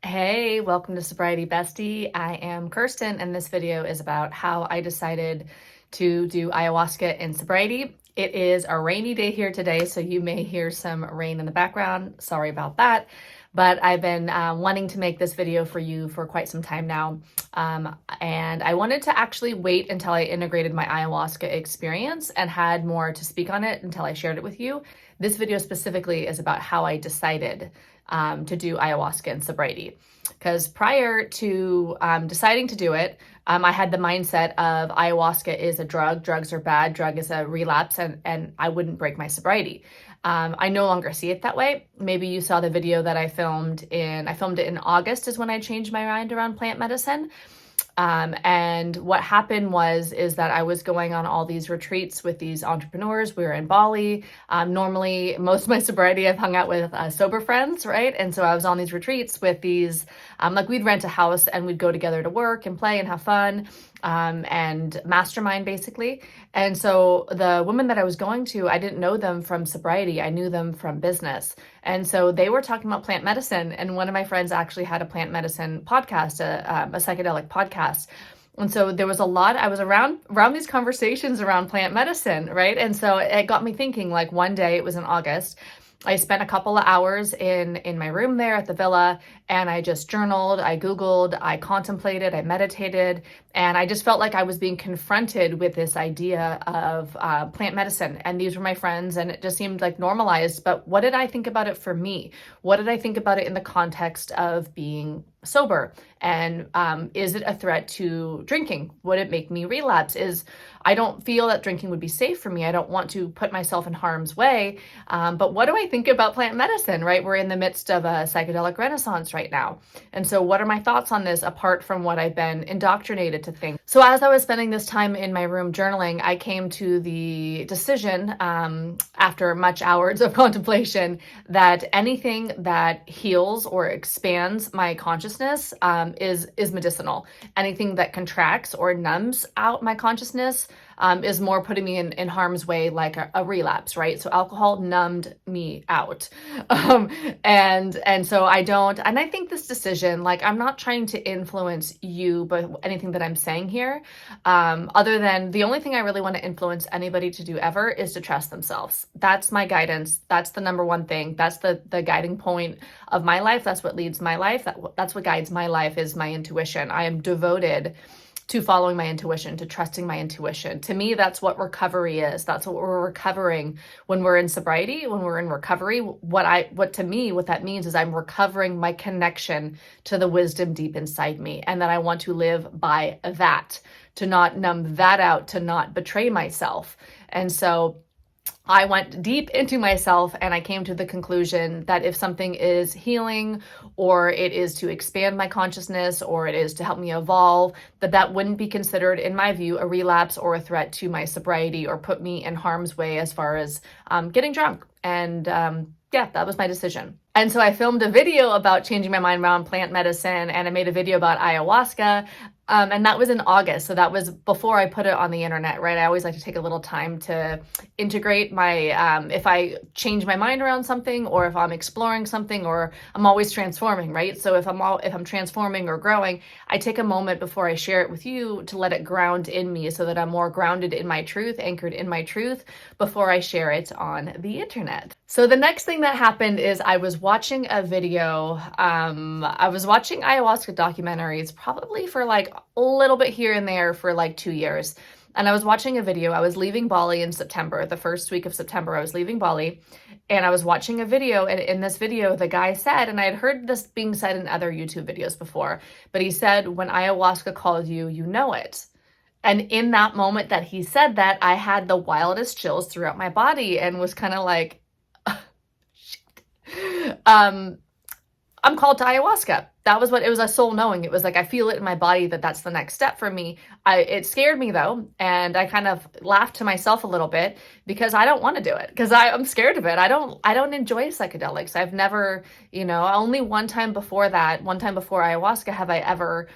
Hey, welcome to Sobriety Bestie. I am Kirsten, and this video is about how I decided to do ayahuasca in sobriety. It is a rainy day here today, so you may hear some rain in the background. Sorry about that, but I've been wanting to make this video for you for quite some time now. And I wanted to actually wait until I integrated my ayahuasca experience and had more to speak on it until I shared it with you. This video specifically is about how I decided to do ayahuasca in sobriety. Because prior to deciding to do it, I had the mindset of ayahuasca is a drug, drugs are bad, drug is a relapse, and I wouldn't break my sobriety. I no longer see it that way. Maybe you saw the video that I filmed it in August is when I changed my mind around plant medicine. And what happened is that I was going on all these retreats with these entrepreneurs. We were in Bali. Normally, most of my sobriety, I've hung out with sober friends, right? And so I was on these retreats with these, like we'd rent a house and we'd go together to work and play and have fun, and mastermind basically. And so the women that I was going to, I didn't know them from sobriety. I knew them from business. And so they were talking about plant medicine. And one of my friends actually had a plant medicine podcast, a psychedelic podcast. And so there was a lot, I was around these conversations around plant medicine, right? And so it got me thinking, like one day, it was in August, I spent a couple of hours in my room there at the villa, and I just journaled, I Googled, I contemplated, I meditated, and I just felt like I was being confronted with this idea of plant medicine. And these were my friends, and it just seemed like normalized. But what did I think about it for me? What did I think about it in the context of being sober? And is it a threat to drinking? Would it make me relapse? I don't feel that drinking would be safe for me. I don't want to put myself in harm's way. But what do I think about plant medicine, right? We're in the midst of a psychedelic renaissance right now. And so what are my thoughts on this apart from what I've been indoctrinated to think? So as I was spending this time in my room journaling, I came to the decision, after much hours of contemplation, that anything that heals or expands my consciousness is medicinal. Anything that contracts or numbs out my consciousness is more putting me in harm's way, like a relapse, right? So alcohol numbed me out. And so and I think this decision, like I'm not trying to influence you, but anything that I'm saying here, other than the only thing I really want to influence anybody to do ever is to trust themselves. That's my guidance. That's the number one thing. That's the guiding point of my life. That's what leads my life. That's what guides my life is my intuition. I am devoted to following my intuition, to trusting my intuition. To me, that's what recovery is. That's what we're recovering when we're in sobriety, when we're in recovery. What that means is I'm recovering my connection to the wisdom deep inside me, and that I want to live by that, to not numb that out, to not betray myself. And so I went deep into myself, and I came to the conclusion that if something is healing, or it is to expand my consciousness, or it is to help me evolve, that wouldn't be considered, in my view, a relapse or a threat to my sobriety or put me in harm's way as far as getting drunk. And yeah, that was my decision. And so I filmed a video about changing my mind around plant medicine, and I made a video about ayahuasca. And that was in August. So that was before I put it on the internet, right? I always like to take a little time to integrate my, if I change my mind around something, or if I'm exploring something, or I'm always transforming, right? So if I'm transforming or growing, I take a moment before I share it with you to let it ground in me, so that I'm more grounded in my truth, anchored in my truth, before I share it on the internet. So the next thing that happened is I was watching a video. I was watching ayahuasca documentaries probably for like a little bit here and there for like 2 years. And I was watching a video. I was leaving Bali in September, the first week of September, I was leaving Bali, and I was watching a video. And in this video, the guy said, and I had heard this being said in other YouTube videos before, but he said, when ayahuasca calls you, you know it. And in that moment that he said that, I had the wildest chills throughout my body and was kind of like, shit. I'm called to ayahuasca. That was it was a soul knowing. It was like, I feel it in my body that that's the next step for me. It scared me though. And I kind of laughed to myself a little bit because I don't want to do it, because I'm scared of it. I don't enjoy psychedelics. I've never, only one time before ayahuasca have I ever,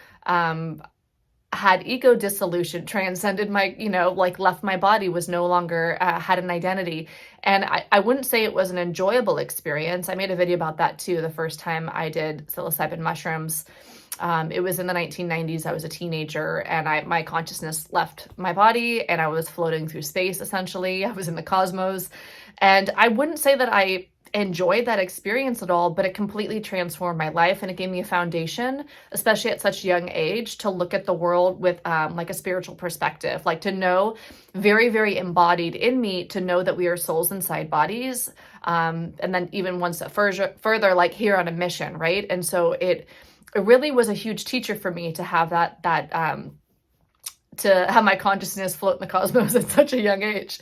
had ego dissolution, transcended my, like left my body, was no longer, had an identity. And I wouldn't say it was an enjoyable experience. I made a video about that too, the first time I did psilocybin mushrooms. It was in the 1990s. I was a teenager, and my consciousness left my body, and I was floating through space, essentially. I was in the cosmos. And I wouldn't say that I enjoyed that experience at all, but it completely transformed my life, and it gave me a foundation, especially at such a young age, to look at the world with like a spiritual perspective, like to know, very, very embodied in me, to know that we are souls inside bodies. And then even one step further, like here on a mission, right? And so it really was a huge teacher for me to have to have my consciousness float in the cosmos at such a young age.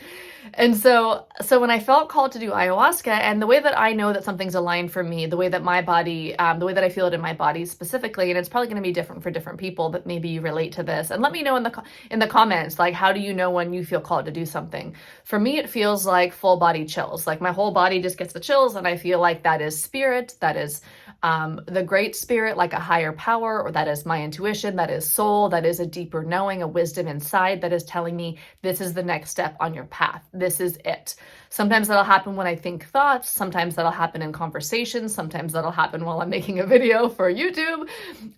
And so when I felt called to do ayahuasca, and the way that I know that something's aligned for me, the way that my body, the way that I feel it in my body specifically, and it's probably going to be different for different people, but maybe you relate to this. And let me know in the comments, like, how do you know when you feel called to do something? For me, it feels like full body chills. Like my whole body just gets the chills, and I feel like that is spirit, that is the great spirit, like a higher power, or that is my intuition, that is soul, that is a deeper knowing, a wisdom inside that is telling me this is the next step on your path. This is it. Sometimes that'll happen when I think thoughts. Sometimes that'll happen in conversations. Sometimes that'll happen while I'm making a video for YouTube.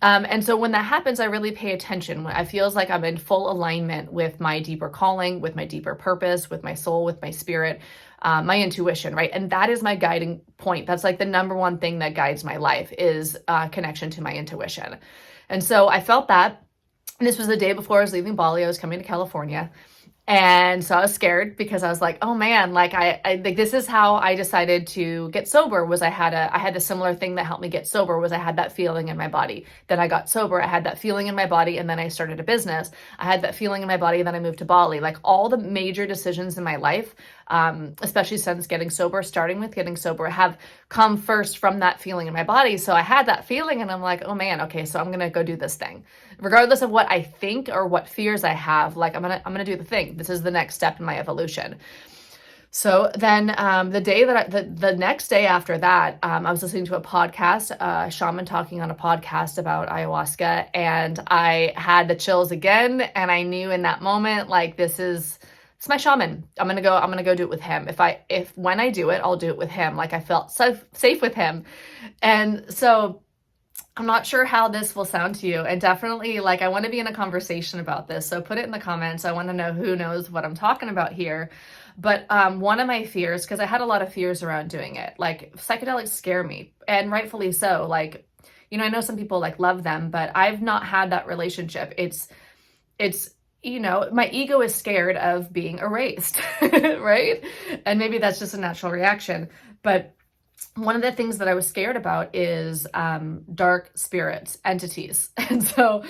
And so when that happens, I really pay attention. When I feels like I'm in full alignment with my deeper calling, with my deeper purpose, with my soul, with my spirit, my intuition, right? And that is my guiding point. That's like the number one thing that guides my life, is connection to my intuition. And so I felt that. And this was the day before I was leaving Bali. I was coming to California. And so I was scared, because I was like, oh man, like I like, this is how I decided to get sober, was I had a similar thing that helped me get sober, was I had that feeling in my body. Then I got sober, I had that feeling in my body, and then I started a business. I had that feeling in my body, and then I moved to Bali. Like all the major decisions in my life, especially since starting with getting sober, have come first from that feeling in my body. So I had that feeling, and I'm like, oh man, okay, so I'm going to go do this thing. Regardless of what I think or what fears I have, like I'm going to do the thing. This is the next step in my evolution. So then the next day after that, I was listening to a podcast, a shaman talking on a podcast about ayahuasca, and I had the chills again. And I knew in that moment, like, it's my shaman. I'm going to go do it with him. When I do it, I'll do it with him. Like I felt so safe with him. And so I'm not sure how this will sound to you, and definitely, like, I want to be in a conversation about this. So put it in the comments. I want to know who knows what I'm talking about here. But one of my fears, because I had a lot of fears around doing it, like psychedelics scare me, and rightfully so. Like, I know some people like love them, but I've not had that relationship. It's my ego is scared of being erased, right? And maybe that's just a natural reaction. But one of the things that I was scared about is dark spirits, entities. And so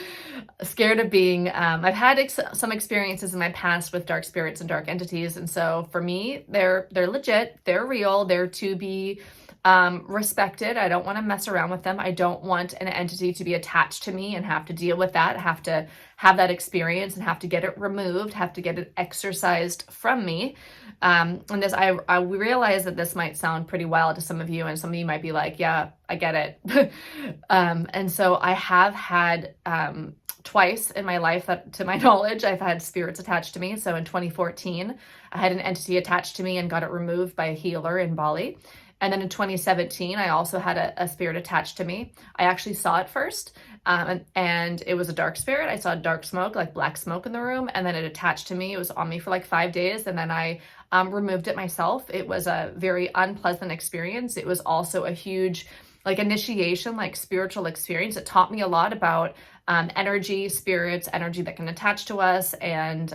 scared of being, I've had some experiences in my past with dark spirits and dark entities. And so for me, they're legit, they're real, they're to be respected. I don't want to mess around with them. I don't want an entity to be attached to me and have to deal with that, have to have that experience and have to get it removed, have to get it exorcised from me. And this, I realize that this might sound pretty wild to some of you, and some of you might be like, yeah, I get it. And so I have had, twice in my life that, to my knowledge, I've had spirits attached to me. So in 2014, I had an entity attached to me and got it removed by a healer in Bali. And then in 2017, I also had a spirit attached to me. I actually saw it first, and it was a dark spirit. I saw dark smoke, like black smoke in the room, and then it attached to me. It was on me for like 5 days, and then I removed it myself. It was a very unpleasant experience. It was also a huge, like, initiation, like spiritual experience. It taught me a lot about energy, spirits, energy that can attach to us, and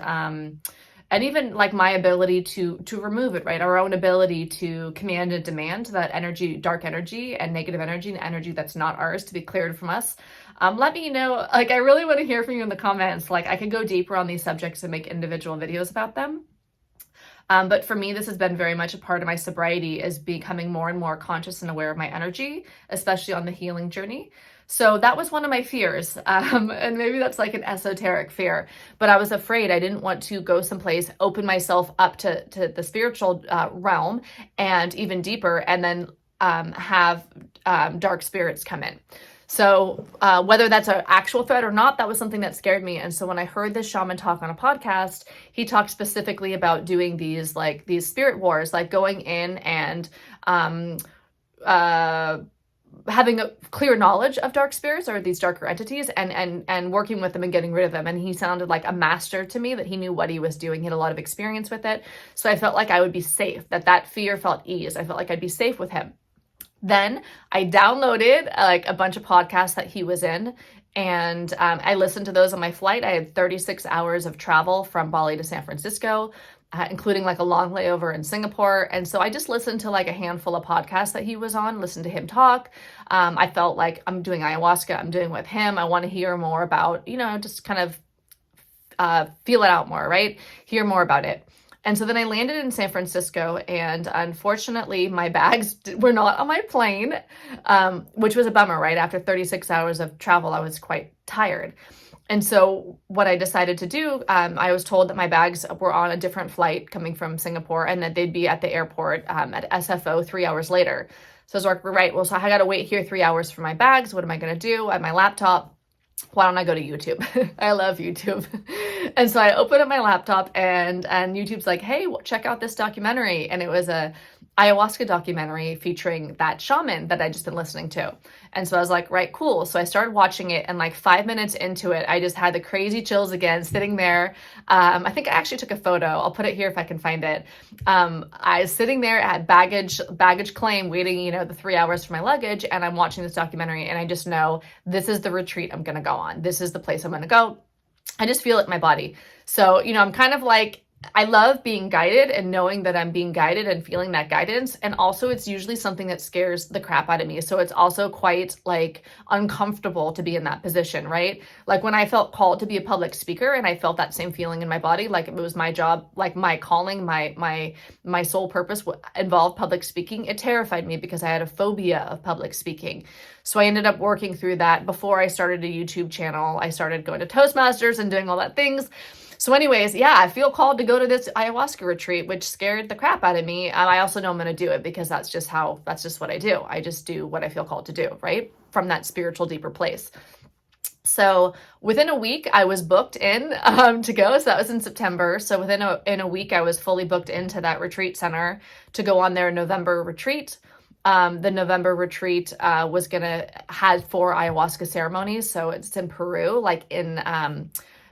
even like my ability to remove it, right? Our own ability to command and demand that energy, dark energy and negative energy, and energy that's not ours, to be cleared from us. Let me know, like, I really want to hear from you in the comments. Like, I could go deeper on these subjects and make individual videos about them. But for me, this has been very much a part of my sobriety, is becoming more and more conscious and aware of my energy, especially on the healing journey. So that was one of my fears. And maybe that's like an esoteric fear, but I was afraid. I didn't want to go someplace, open myself up to the spiritual realm and even deeper, and then have dark spirits come in. So whether that's an actual threat or not, that was something that scared me. And so when I heard this shaman talk on a podcast, he talked specifically about doing these spirit wars, like going in and uh, having a clear knowledge of dark spirits or these darker entities, and working with them and getting rid of them. And he sounded like a master to me, that he knew what he was doing. He had a lot of experience with it. So I felt like I would be safe, that fear felt ease. I felt like I'd be safe with him. Then I downloaded like a bunch of podcasts that he was in, and I listened to those on my flight. I had 36 hours of travel from Bali to San Francisco, including like a long layover in Singapore. And so I just listened to like a handful of podcasts that he was on, listened to him talk. I felt like I'm doing ayahuasca, I'm doing with him. I want to hear more about, just kind of feel it out more, right? Hear more about it. And so then I landed in San Francisco, and unfortunately my bags were not on my plane, which was a bummer, right? After 36 hours of travel, I was quite tired. And so what I decided to do, I was told that my bags were on a different flight coming from Singapore, and that they'd be at the airport at SFO 3 hours later. So I was like, right, well, so I got to wait here 3 hours for my bags. What am I going to do? I have my laptop. Why don't I go to YouTube? I love YouTube. And so I opened up my laptop, and YouTube's like, hey, check out this documentary. And it was a ayahuasca documentary featuring that shaman that I just been listening to. And so I was like, right, cool. So I started watching it, and like 5 minutes into it, I just had the crazy chills again, sitting there. I think I actually took a photo. I'll put it here if I can find it. I was sitting there at baggage claim, waiting, the 3 hours for my luggage, and I'm watching this documentary, and I just know this is the retreat I'm going to go on. This is the place I'm going to go. I just feel it in my body. So, I'm kind of like, I love being guided and knowing that I'm being guided and feeling that guidance. And also it's usually something that scares the crap out of me. So it's also quite like uncomfortable to be in that position, right? Like when I felt called to be a public speaker, and I felt that same feeling in my body, like it was my job, like my calling, my sole purpose involved public speaking. It terrified me because I had a phobia of public speaking. So I ended up working through that. Before I started a YouTube channel, I started going to Toastmasters and doing all that things. So anyways, yeah, I feel called to go to this ayahuasca retreat, which scared the crap out of me. I also know I'm going to do it because that's just what I do. I just do what I feel called to do, right? From that spiritual, deeper place. So within a week, I was booked in to go. So that was in September. So within a week, I was fully booked into that retreat center to go on their November retreat. The November retreat had 4 ayahuasca ceremonies. So it's in Peru,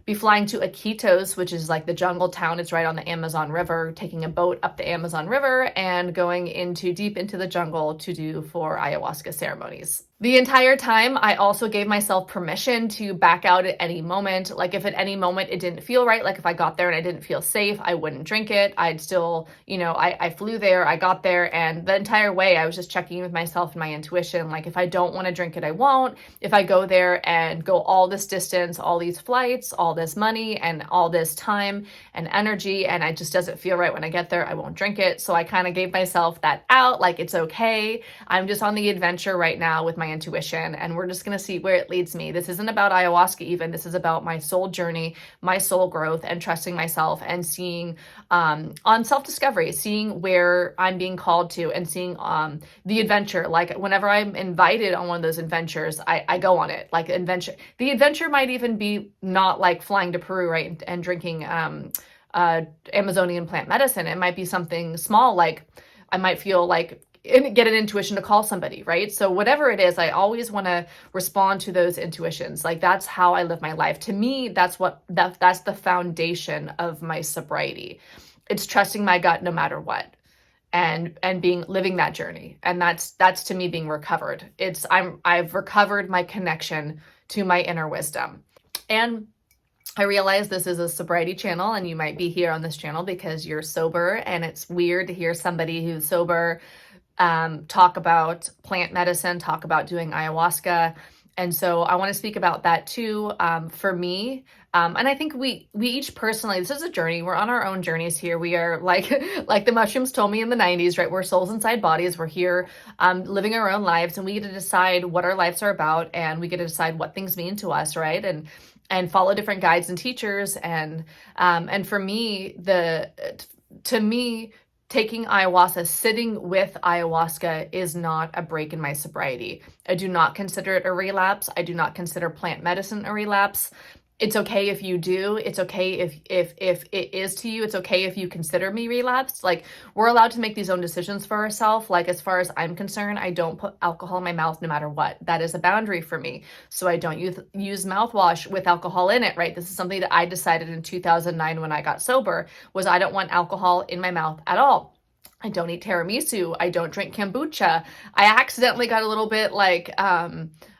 be flying to Iquitos, which is like the jungle town. It's right on the Amazon River, taking a boat up the Amazon River and going deep into the jungle to do 4 ayahuasca ceremonies. The entire time, I also gave myself permission to back out at any moment. Like if at any moment it didn't feel right, like if I got there and I didn't feel safe, I wouldn't drink it. I'd still, I flew there, I got there, and the entire way I was just checking with myself and my intuition. Like if I don't want to drink it, I won't. If I go there and go all this distance, all these flights, all this money and all this time and energy, and it just doesn't feel right when I get there, I won't drink it. So I kind of gave myself that out, like it's okay. I'm just on the adventure right now with my intuition, and we're just going to see where it leads me. This isn't about ayahuasca even. This is about my soul journey, my soul growth, and trusting myself and seeing on self-discovery, seeing where I'm being called to, and seeing the adventure. Like whenever I'm invited on one of those adventures, I go on it. Like adventure. The adventure might even be not like flying to Peru, right, and drinking Amazonian plant medicine. It might be something small, like I might feel like get an intuition to call somebody, right? So whatever it is, I always want to respond to those intuitions. Like that's how I live my life. To me, that's the foundation of my sobriety. It's trusting my gut no matter what, and living that journey. And that's to me being recovered. I've recovered my connection to my inner wisdom. And I realize this is a sobriety channel, and you might be here on this channel because you're sober, and it's weird to hear somebody who's sober talk about plant medicine, talk about doing ayahuasca. And so I want to speak about that too. For me, and I think we each personally, this is a journey. We're on our own journeys here. We are like the mushrooms told me in the 90s, right? We're souls inside bodies. We're here living our own lives, and we get to decide what our lives are about, and we get to decide what things mean to us, right? And follow different guides and teachers. And for me, to me, taking ayahuasca, sitting with ayahuasca is not a break in my sobriety. I do not consider it a relapse. I do not consider plant medicine a relapse. It's okay if you do. It's okay if it is to you. It's okay if you consider me relapsed. Like, we're allowed to make these own decisions for ourselves. Like, as far as I'm concerned, I don't put alcohol in my mouth no matter what. That is a boundary for me. So I don't use mouthwash with alcohol in it, right? This is something that I decided in 2009 when I got sober, was I don't want alcohol in my mouth at all. I don't eat tiramisu. I don't drink kombucha. I accidentally got a little bit like,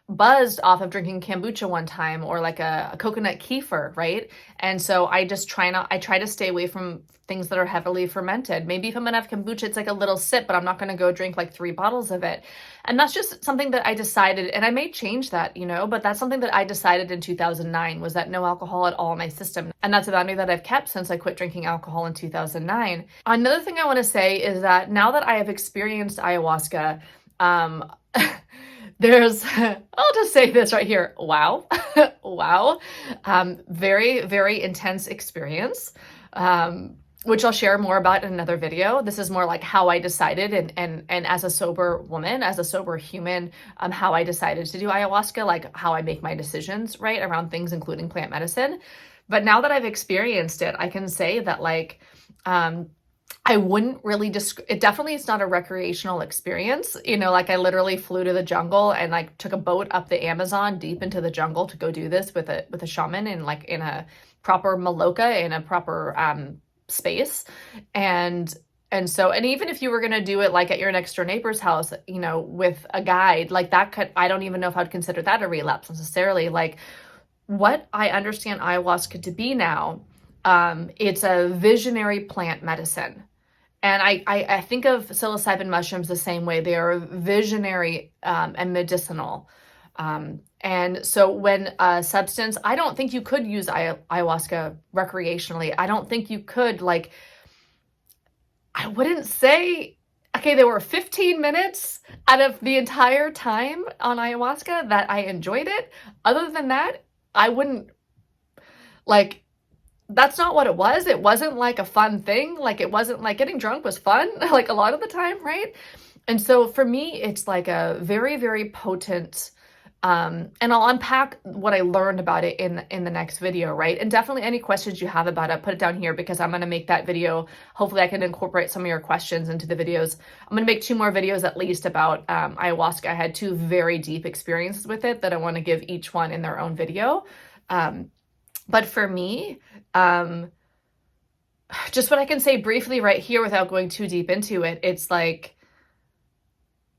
buzzed off of drinking kombucha one time, or like a coconut kefir, right? And so I try to stay away from things that are heavily fermented. Maybe if I'm gonna have kombucha, it's like a little sip, but I'm not gonna go drink like 3 bottles of it. And that's just something that I decided, and I may change that, but that's something that I decided in 2009, was that no alcohol at all in my system. And that's a boundary that I've kept since I quit drinking alcohol in 2009. Another thing I wanna say is that now that I have experienced ayahuasca, I'll just say this right here. Wow. Wow. Very, very intense experience, which I'll share more about in another video. This is more like how I decided, and as a sober woman, as a sober human, how I decided to do ayahuasca, like how I make my decisions, right, around things, including plant medicine. But now that I've experienced it, I can say that like, I wouldn't really it definitely is not a recreational experience. Like, I literally flew to the jungle and like took a boat up the Amazon deep into the jungle to go do this with a shaman, and like in a proper maloka, in a proper space. And even if you were going to do it like at your next door neighbor's house, with a guide, like that I don't even know if I'd consider that a relapse necessarily. Like, what I understand ayahuasca to be now, it's a visionary plant medicine. And I think of psilocybin mushrooms the same way. They are visionary and medicinal. And so when a substance, I don't think you could use ayahuasca recreationally. I don't think you could, like, I wouldn't say, okay, there were 15 minutes out of the entire time on ayahuasca that I enjoyed it. Other than that, I wouldn't, like, that's not what it was. It wasn't like a fun thing. Like, it wasn't like getting drunk was fun, like a lot of the time, right? And so for me, it's like a very, very potent, and I'll unpack what I learned about it in the next video, right? And definitely any questions you have about it, put it down here, because I'm going to make that video. Hopefully I can incorporate some of your questions into the videos. I'm going to make 2 more videos at least about ayahuasca. I had 2 very deep experiences with it that I want to give each one in their own video. But for me, just what I can say briefly right here without going too deep into it, it's like,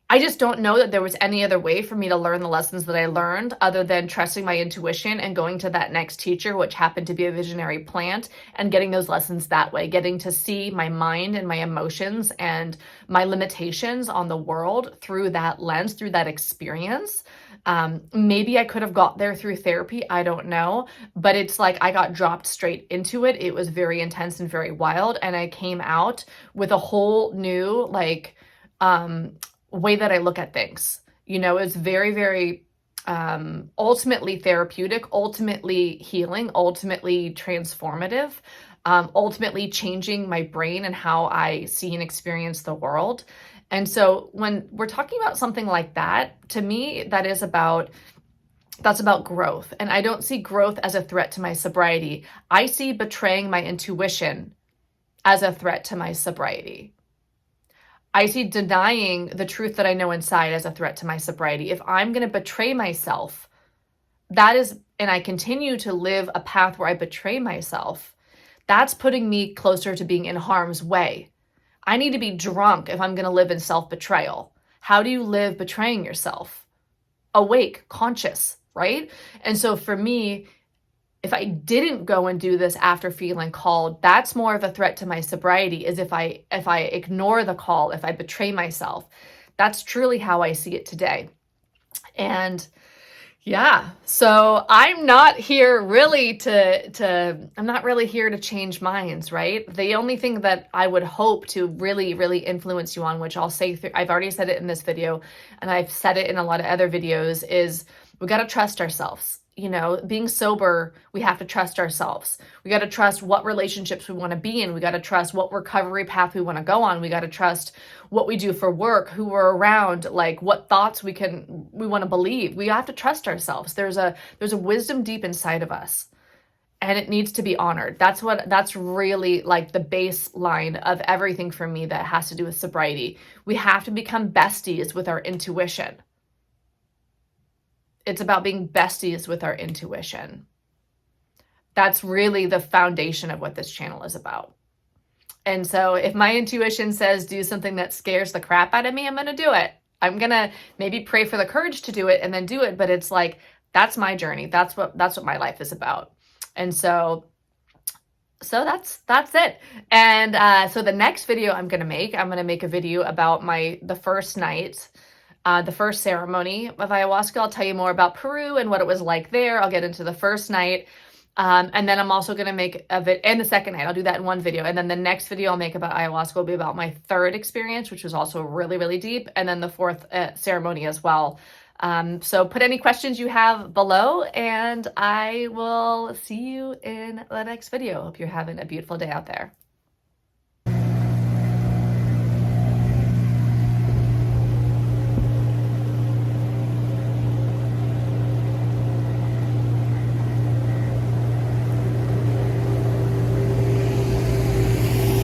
I just don't know that there was any other way for me to learn the lessons that I learned other than trusting my intuition and going to that next teacher, which happened to be a visionary plant, and getting those lessons that way, getting to see my mind and my emotions and my limitations on the world through that lens, through that experience. Maybe I could have got there through therapy. I don't know, but it's like I got dropped straight into it. It was very intense and very wild. And I came out with a whole new, like, way that I look at things. It's very, very, ultimately therapeutic, ultimately healing, ultimately transformative, ultimately changing my brain and how I see and experience the world. And so when we're talking about something like that, to me, that's about growth. And I don't see growth as a threat to my sobriety. I see betraying my intuition as a threat to my sobriety. I see denying the truth that I know inside as a threat to my sobriety. If I'm going to betray myself, and I continue to live a path where I betray myself, that's putting me closer to being in harm's way. I need to be drunk if I'm going to live in self-betrayal. How do you live betraying yourself? Awake, conscious, right? And so for me, if I didn't go and do this after feeling called, that's more of a threat to my sobriety, is if I ignore the call, if I betray myself. That's truly how I see it today. And yeah, so I'm not here really I'm not really here to change minds, right? The only thing that I would hope to really, really influence you on, which I'll say, I've already said it in this video, and I've said it in a lot of other videos, is We got to trust ourselves. You know, being sober, we have to trust ourselves. We got to trust what relationships we want to be in. We got to trust what recovery path we want to go on. We got to trust what we do for work, who we're around, like what thoughts we want to believe. We have to trust ourselves. There's a wisdom deep inside of us, and it needs to be honored. That's really like the baseline of everything for me that has to do with sobriety. We have to become besties with our intuition. It's about being besties with our intuition. That's really the foundation of what this channel is about. And so if my intuition says do something that scares the crap out of me, I'm going to do it. I'm going to maybe pray for the courage to do it and then do it. But it's like, that's my journey. That's what my life is about. And so that's it. And so the next video I'm going to make a video about the first night, the first ceremony of ayahuasca. I'll tell you more about Peru and what it was like there. I'll get into the first night. And then I'm also going to make and the second night, I'll do that in one video. And then the next video I'll make about ayahuasca will be about my third experience, which was also really, really deep. And then the fourth ceremony as well. So put any questions you have below, and I will see you in the next video. Hope you're having a beautiful day out there.